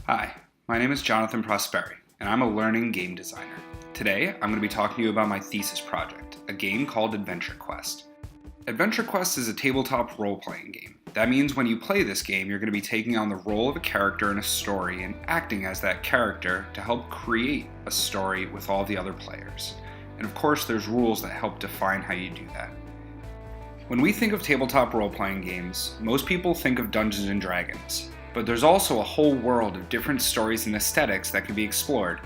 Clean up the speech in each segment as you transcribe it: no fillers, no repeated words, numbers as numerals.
Hi, my name is Jonathan Prosperi, and I'm a learning game designer. Today, I'm going to be talking to you about my thesis project, a game called Adventure Quest. Adventure Quest is a tabletop role-playing game. That means when you play this game, you're going to be taking on the role of a character in a story and acting as that character to help create a story with all the other players. And of course, there's rules that help define how you do that. When we think of tabletop role-playing games, most people think of Dungeons & Dragons. But there's also a whole world of different stories and aesthetics that can be explored.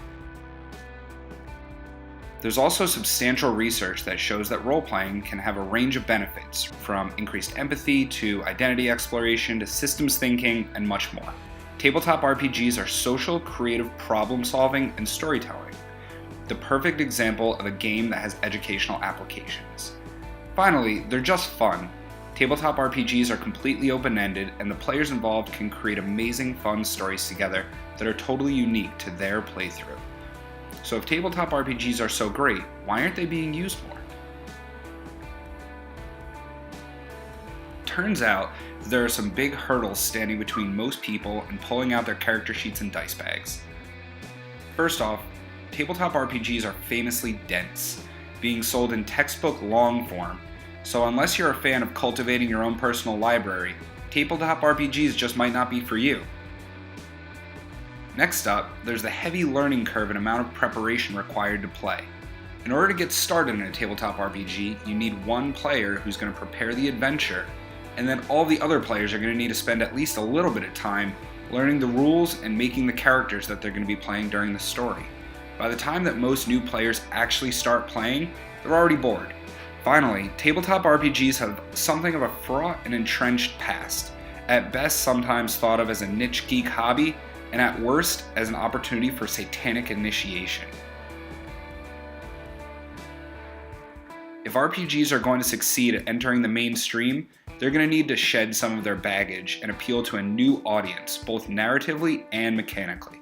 There's also substantial research that shows that role-playing can have a range of benefits, from increased empathy to identity exploration to systems thinking and much more. Tabletop RPGs are social, creative problem-solving and storytelling, the perfect example of a game that has educational applications. Finally, they're just fun. Tabletop RPGs are completely open-ended, and the players involved can create amazing, fun stories together that are totally unique to their playthrough. So if tabletop RPGs are so great, why aren't they being used more? Turns out there are some big hurdles standing between most people and pulling out their character sheets and dice bags. First off, tabletop RPGs are famously dense, being sold in textbook long form. So unless you're a fan of cultivating your own personal library, tabletop RPGs just might not be for you. Next up, there's the heavy learning curve and amount of preparation required to play. In order to get started in a tabletop RPG, you need one player who's going to prepare the adventure, and then all the other players are going to need to spend at least a little bit of time learning the rules and making the characters that they're going to be playing during the story. By the time that most new players actually start playing, they're already bored. Finally, tabletop RPGs have something of a fraught and entrenched past, at best sometimes thought of as a niche geek hobby, and at worst as an opportunity for satanic initiation. If RPGs are going to succeed at entering the mainstream, they're going to need to shed some of their baggage and appeal to a new audience, both narratively and mechanically.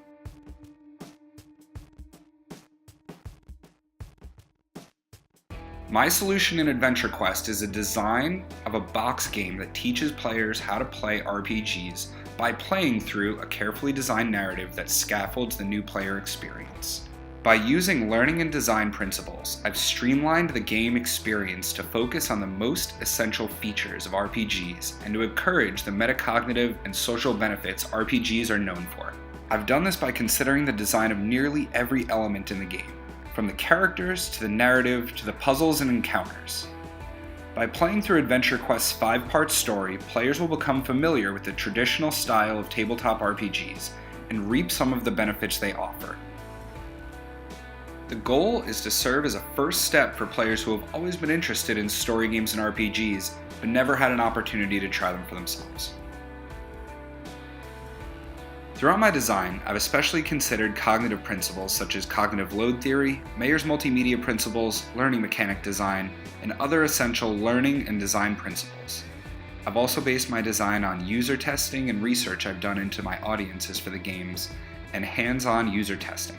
My solution in Adventure Quest is a design of a box game that teaches players how to play RPGs by playing through a carefully designed narrative that scaffolds the new player experience. By using learning and design principles, I've streamlined the game experience to focus on the most essential features of RPGs and to encourage the metacognitive and social benefits RPGs are known for. I've done this by considering the design of nearly every element in the game, from the characters to the narrative to the puzzles and encounters. By playing through Adventure Quest's 5-part story, players will become familiar with the traditional style of tabletop RPGs and reap some of the benefits they offer. The goal is to serve as a first step for players who have always been interested in story games and RPGs, but never had an opportunity to try them for themselves. Throughout my design, I've especially considered cognitive principles such as cognitive load theory, Mayer's multimedia principles, learning mechanic design, and other essential learning and design principles. I've also based my design on user testing and research I've done into my audiences for the games, and hands-on user testing.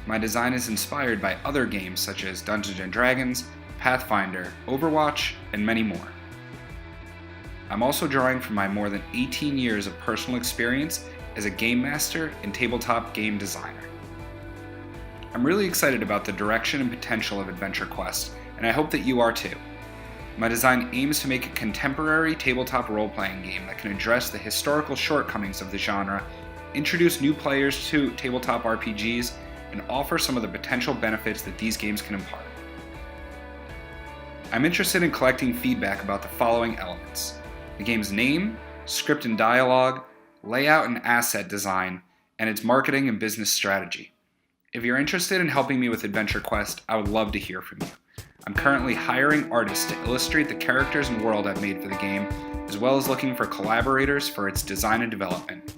My design is inspired by other games such as Dungeons & Dragons, Pathfinder, Overwatch, and many more. I'm also drawing from my more than 18 years of personal experience as a game master and tabletop game designer. I'm really excited about the direction and potential of Adventure Quest, and I hope that you are too. My design aims to make a contemporary tabletop role-playing game that can address the historical shortcomings of the genre, introduce new players to tabletop RPGs, and offer some of the potential benefits that these games can impart. I'm interested in collecting feedback about the following elements: the game's name, script and dialogue, layout and asset design, and its marketing and business strategy. If you're interested in helping me with Adventure Quest, I would love to hear from you. I'm currently hiring artists to illustrate the characters and world I've made for the game, as well as looking for collaborators for its design and development.